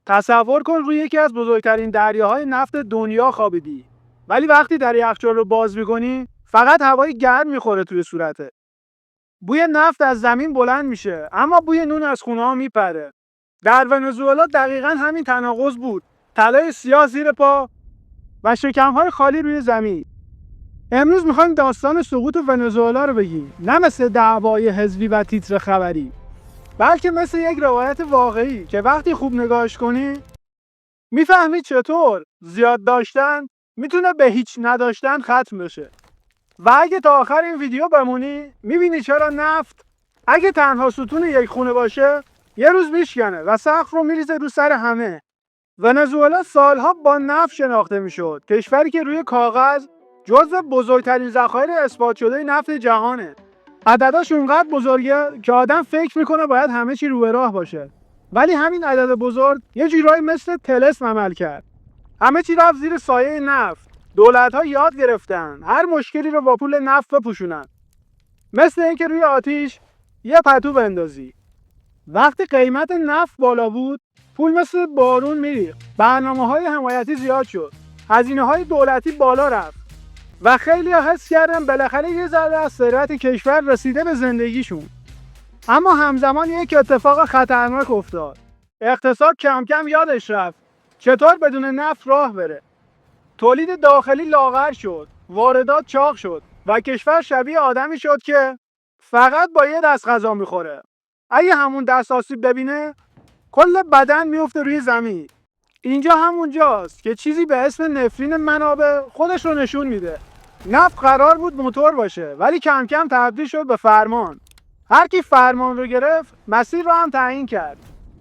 تصور کن روی یکی از بزرگترین دریاهای نفت دنیا خوابیدی. ولی وقتی در یخچال رو باز می‌کنی، فقط هوای گرم می‌خوره توی صورتت. بوی نفت از زمین بلند میشه، اما بوی نون از خونه‌ها میپره. در ونزوئلا دقیقاً همین تناقض بود. طلای سیاه زیر پا و شکم‌های خالی روی زمین. امروز می‌خوایم داستان سقوط ونزوئلا رو بگیم، نه مثل دعوای حزبی و تیتر خبری، بلکه مثل یک روایت واقعی که وقتی خوب نگاهش کنی میفهمی چطور زیاد داشتن میتونه به هیچ نداشتن ختم بشه. و اگه تا آخر این ویدیو بمونی میبینی چرا نفت اگه تنها ستون یک خونه باشه یه روز میشکنه و سقف رو میریزه رو سر همه. ونزوئلا سالها با نفت شناخته میشد، کشوری که روی کاغذ جزو بزرگترین ذخایر اثبات شده نفت جهانه. عدداش اونقدر بزرگه که آدم فکر میکنه باید همه چی رو به راه باشه، ولی همین عدد بزرگ یه جورایی مثل طلسم عمل کرد. همه چی رفت زیر سایه نفت. دولت‌ها یاد گرفتن هر مشکلی رو با پول نفت بپوشونن، مثل اینکه روی آتیش یه پتو بندازی. وقتی قیمت نفت بالا بود، پول مثل بارون میریخت. برنامه‌های حمایتی زیاد شد، هزینه‌های دولتی بالا رفت و خیلی‌ها حس کردن بالاخره یه ذره از ثروت کشور رسیده به زندگیشون. اما همزمان یک اتفاق خطرناک افتاد. اقتصاد کم کم یادش رفت چطور بدون نفت راه بره. تولید داخلی لاغر شد، واردات چاق شد و کشور شبیه آدمی شد که فقط با یه دست غذا میخوره. اگه همون دست آسیب ببینه، کل بدن میفته روی زمین. اینجا همونجاست که چیزی به اسم نفرین منابع خودش رو نشون میده. نفت قرار بود موتور باشه، ولی کم کم تبدیل شد به فرمان. هر کی فرمان رو گرفت، مسیر رو هم تعیین کرد.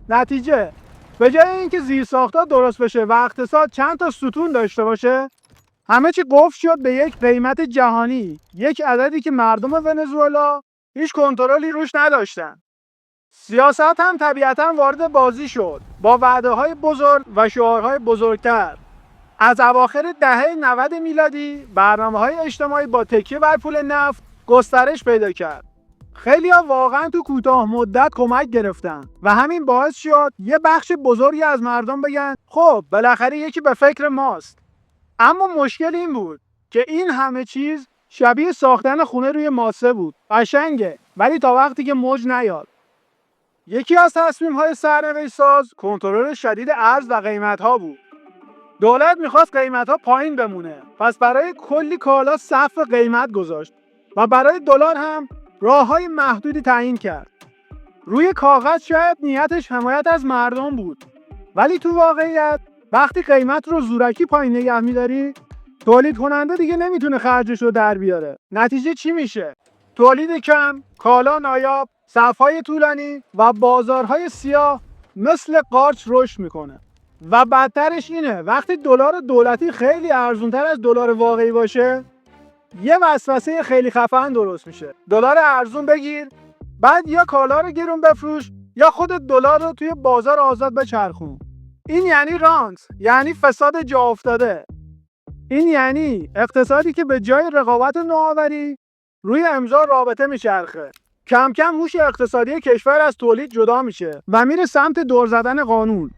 نتیجه، به جای اینکه زیرساخت‌ها درست بشه و اقتصاد چند تا ستون داشته باشه، همه چی قفل شد به یک قیمت جهانی، یک عددی که مردم ونزوئلا هیچ کنترلی روش نداشتن. سیاست هم طبیعتاً وارد بازی شد با وعده‌های بزرگ و شعارهای بزرگتر. از اواخر دهه 90 میلادی برنامه‌های اجتماعی با تکیه بر پول نفت گسترش پیدا کرد. خیلی‌ها واقعاً تو کوتاه مدت کمک گرفتن و همین باعث شد یه بخش بزرگی از مردم بگن خب بالاخره یکی به فکر ماست. اما مشکل این بود که این همه چیز شبیه ساختن خونه روی ماسه بود. قشنگه، ولی تا وقتی که موج نیاد. یکی از تصمیم‌های سرنوشت‌ساز کنترل شدید ارز و قیمت‌ها بود. دولت می‌خواست قیمت‌ها پایین بمونه، پس برای کلی کالا سقف قیمت گذاشت و برای دلار هم راه‌های محدودی تعیین کرد. روی کاغذ شاید نیتش حمایت از مردم بود، ولی تو واقعیت وقتی قیمت رو زورکی پایین نگه می‌داری، تولید کننده دیگه نمیتونه خرجش رو در بیاره. نتیجه چی میشه؟ تولید کم، کالا نایاب، صف‌های طولانی و بازارهای سیاه مثل قارچ رشد میکنه. و بدترش اینه وقتی دلار دولتی خیلی ارزونتر از دلار واقعی باشه، یه وسوسه خیلی خفن درست میشه. دلار ارزون بگیر، بعد یا کالا رو گرون بفروش یا خود دلار رو توی بازار آزاد بچرخون. این یعنی رانت، یعنی فساد جا افتاده. این یعنی اقتصادی که به جای رقابت نوآوری روی امضا رابطه میچرخه. کم کم هوش اقتصادی کشور از تولید جدا میشه و میره سمت دور زدن قانون.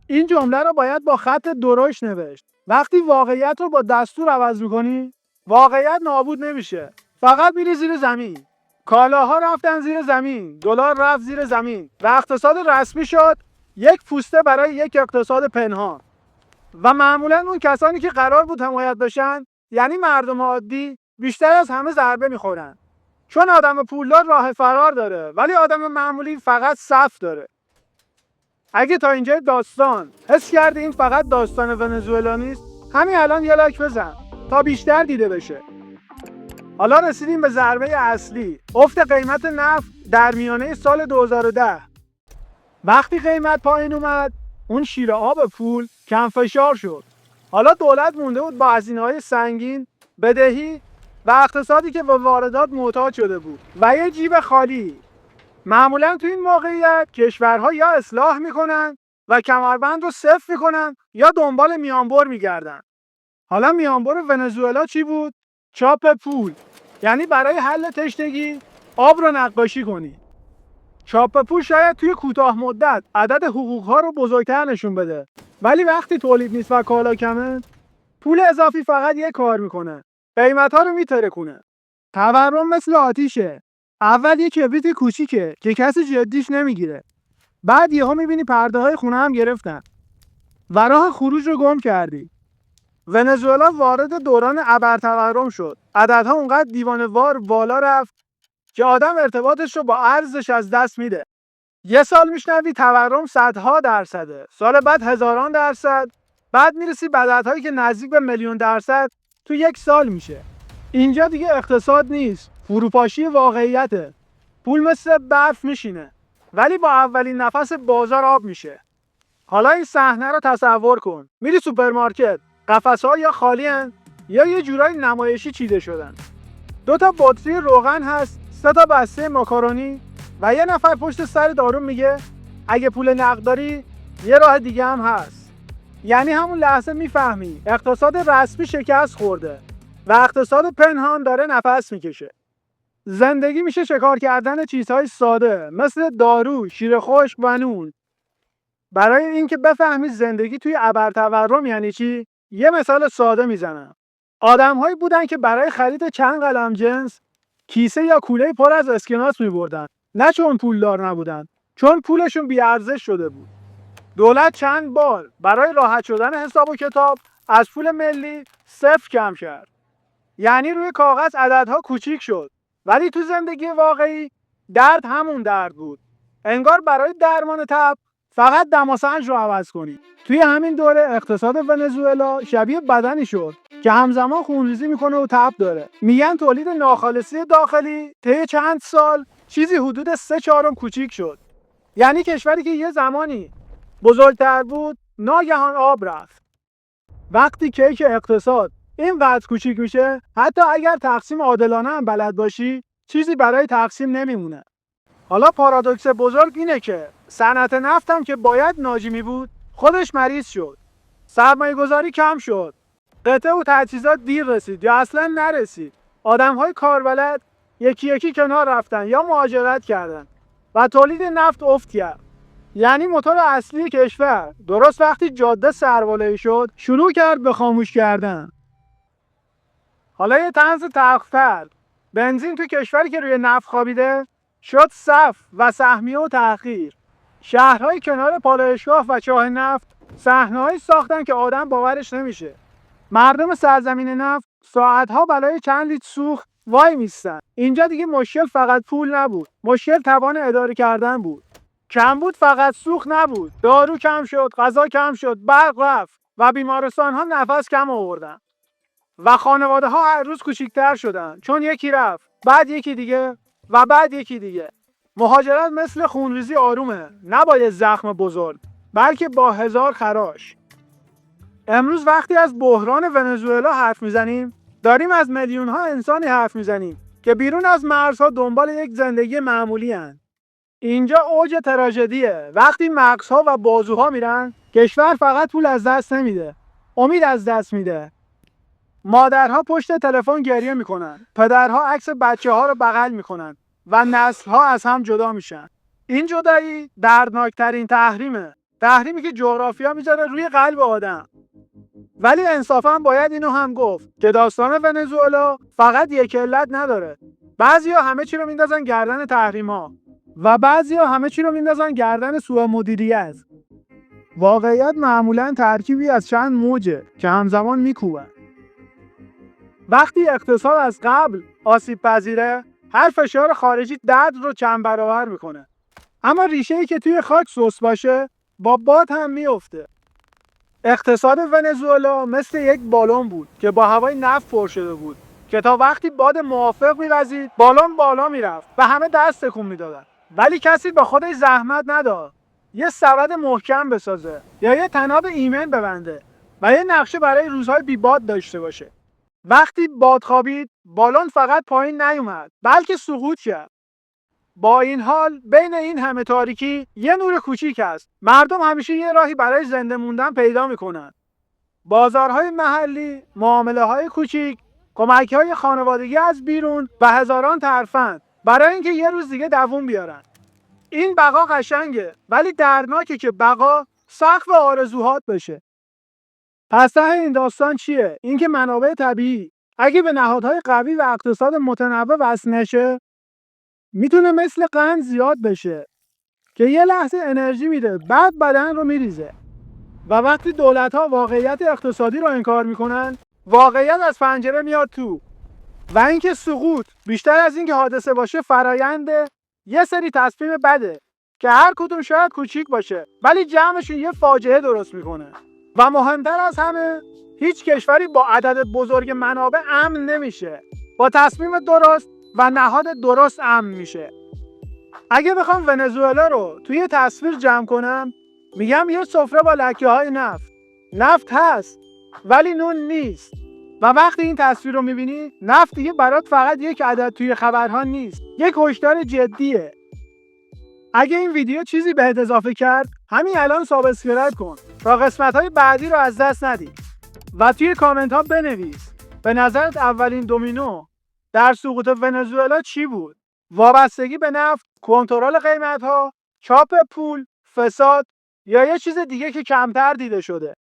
این جمله رو باید با خط درشت نوشت. وقتی واقعیت رو با دستور عوض میکنی، واقعیت نابود نمیشه، فقط میره زیر زمین. کالاها رفتن زیر زمین، دلار رفت زیر زمین و اقتصاد رسمی شد یک پوسته برای یک اقتصاد پنهان. و معمولا اون کسانی که قرار بود حمایت بشن، یعنی مردم عادی، بیشتر از همه ضربه میخورن. چون آدم پولدار راه فرار داره، ولی آدم معمولی فقط صف داره. اگه تا اینجای داستان حس کردی این فقط داستان ونزوئلا نیست، همین الان یه لایک بزن تا بیشتر دیده بشه. حالا رسیدیم به ضربه اصلی، افت قیمت نفت در میانه سال 2010. وقتی قیمت پایین اومد، اون شیر آب پول کم فشار شد. حالا دولت مونده بود با هزینه‌های سنگین، بدهی و اقتصادی که به واردات محتاج شده بود و یه جیب خالی. معمولا تو این موقعیت کشورها یا اصلاح میکنن و کمربند رو صفر میکنن یا دنبال میانبر میگردن. حالا میانبر ونزوئلا چی بود؟ چاپ پول. یعنی برای حل تشنگی آب رو نقاشی کنی. چاپ پول شاید توی کوتاه مدت عدد حقوق‌ها رو بزرگتر نشون بده، ولی وقتی تولید نیست و کالا کمه، پول اضافی فقط یه کار میکنه. قیمت‌ها رو میترکونه. تورم مثل آتیشه. اول یه کبریت کوچیکه که کسی جدیش نمیگیره. بعد یهو میبینی پرده‌های خونه هم گرفتن و راه خروج رو گم کردی. ونزوئلا وارد دوران ابرتورم شد. عددها اونقدر دیوانه‌وار بالا رفت که آدم ارتباطش رو با ارزش از دست میده. یه سال میشنوی تورم صدها درصده، سال بعد هزاران درصد، بعد میرسی به عددهایی که نزدیک به میلیون درصد تو یک سال میشه. اینجا دیگه اقتصاد نیست، فروپاشی واقعیته. پول مثل برف میشینه، ولی با اولین نفس بازار آب میشه. حالا این صحنه رو تصور کن. میری سوپرمارکت، قفس‌ها یا خالی هن یا یه جورایی نمایشی چیده شدن. 2 تا بطری روغن هست، 3 تا بسته ماکارونی و یه نفر پشت سر دارو میگه اگه پول نقد داری یه راه دیگه هم هست. یعنی همون لحظه میفهمی اقتصاد رسمی شکست خورده و اقتصاد پنهان داره نفس میکشه. زندگی میشه شکار کردن چیزهای ساده مثل دارو، شیر خشک و نون. برای اینکه بفهمی زندگی توی ابرتورم یعنی چی، یه مثال ساده میزنم. آدم‌هایی بودن که برای خرید چند قلم جنس کیسه یا کوله پر از اسکناس می‌بردن. نه چون پولدار نبودن، چون پولشون بی‌ارزش شده بود. دولت چند بار برای راحت شدن حساب و کتاب از پول ملی صفر کم کرد. یعنی روی کاغذ عددها کوچیک شد، ولی تو زندگی واقعی درد همون درد بود. انگار برای درمان تب فقط دماسنج رو عوض کنی. توی همین دوره اقتصاد ونزوئلا شبیه بدنی شد که همزمان خونریزی میکنه و تب داره. میگن تولید ناخالصی داخلی طی چند سال چیزی حدود 3/4 کوچیک شد. یعنی کشوری که یه زمانی بزرگتر بود ناگهان آب رفت. وقتی کیک اقتصاد اینقدر کوچیک میشه، حتی اگر تقسیم عادلانه هم بلد باشی چیزی برای تقسیم نمیمونه. حالا پارادوکس بزرگ اینه که صنعت نفت هم که باید ناجی می بود خودش مریض شد. سرمایه گذاری کم شد. قطعه و تجهیزات دیر رسید یا اصلا نرسید. آدم‌های کاربلد یکی یکی کنار رفتن یا مهاجرت کردن و تولید نفت افت کرد. یعنی موتور اصلی کشور درست وقتی جاده سربالایی شد شروع کرد به خاموش کردن. حالا یه طنز تلخ‌تر، بنزین تو کشوری که روی نفت خوابیده شد صف و سهمیه و تأخیر. شهرهای کنار پالایشگاه و چاه نفت صحنه‌هایی ساختن که آدم باورش نمیشه. مردم سرزمین نفت ساعتها برای چند لیتر سوخت وای میستن. اینجا دیگه مشکل فقط پول نبود، مشکل توان اداره کردن بود. کم بود فقط سوخت نبود، دارو کم شد، غذا کم شد، برق رفت و بیمارستان ها نفس کم آوردن. و خانواده ها هر روز کوچیک‌تر شدن، چون یکی رفت، بعد یکی دیگه و بعد یکی دیگه. مهاجرت مثل خونریزی آرومه، نه با یه زخم بزرگ، بلکه با هزار خراش. امروز وقتی از بحران ونزوئلا حرف میزنیم، داریم از میلیون ها انسانی حرف میزنیم که بیرون از مرزها دنبال یک زندگی معمولی هن. اینجا اوج تراژدیه. وقتی مغزها و بازوها میرن، کشور فقط پول از دست نمیده، امید از دست میده. مادرها پشت تلفن گریه میکنن، پدرها عکس بچه‌ها رو بغل میکنن و نسل‌ها از هم جدا میشن. این جدایی دردناکترین تحریمه. تحریمی که جغرافیا میذاره روی قلب آدم. ولی انصافا باید اینو هم گفت که داستان ونزوئلا فقط یک علت نداره. بعضیا همه چی رو میندازن گردن تحریم‌ها و بعضیا همه چی رو میندازن گردن سوء مدیریت. واقعیت معمولاً ترکیبی از چند موجه که همزمان میکوبن. وقتی اقتصاد از قبل آسیب پذیره، هر فشار خارجی درد رو چند برابر میکنه. اما ریشه‌ای که توی خاک سوس باشه، با باد هم میفته. اقتصاد ونزوئلا مثل یک بالون بود که با هوای نفت پر شده بود که تا وقتی باد موافق می‌وزید، بالون بالا میرفت و همه دست تکون میدادن. ولی کسی با خودش زحمت نداد یه سبد محکم بسازه یا یه طناب ایمن ببنده و یه نقشه برای روزهای بی باد داشته باشه. وقتی باد خوابید، بالون فقط پایین نیومد، بلکه سقوط کرد. با این حال بین این همه تاریکی یه نور کوچیک هست. مردم همیشه یه راهی برای زنده موندن پیدا میکنن. بازارهای محلی، معامله‌های کوچیک، کمک‌های خانوادگی از بیرون و هزاران ترفند برای اینکه یه روز دیگه دووم بیارن. این بقا قشنگه ولی دردناکه که بقا سقف آرزوهات بشه. پس ته این داستان چیه؟ اینکه منابع طبیعی اگه به نهادهای قوی و اقتصاد متنوع وصل نشه میتونه مثل قند زیاد بشه که یه لحظه انرژی میده بعد بدن رو میریزه. و وقتی دولت‌ها واقعیت اقتصادی رو انکار میکنن واقعیت از پنجره میاد تو. و اینکه سقوط بیشتر از اینکه حادثه باشه فرایند یه سری تصمیم بده که هر کدوم شاید کوچیک باشه ولی جمعشون یه فاجعه درست میکنه. و مهمتر از همه هیچ کشوری با عدد بزرگ منابع امن نمیشه، با تصمیم درست و نهاد درست امن میشه. اگه بخوام ونزوئلا رو توی تصویر جمع کنم میگم یه سفره با لکه‌های نفت هست ولی نون نیست. و وقتی این تصویر رو میبینی نفت دیگه برات فقط یک عدد توی خبرها نیست، یک هشدار جدیه. اگه این ویدیو چیزی بهت اضافه کرد همین الان سابسکرایب کن تا قسمت‌های بعدی رو از دست ندی و توی کامنت ها بنویس به نظرت اولین دومینو در سقوط ونزوئلا چی بود؟ وابستگی به نفت، کنترل قیمت‌ها، چاپ پول، فساد یا یه چیز دیگه که کمتر دیده شده؟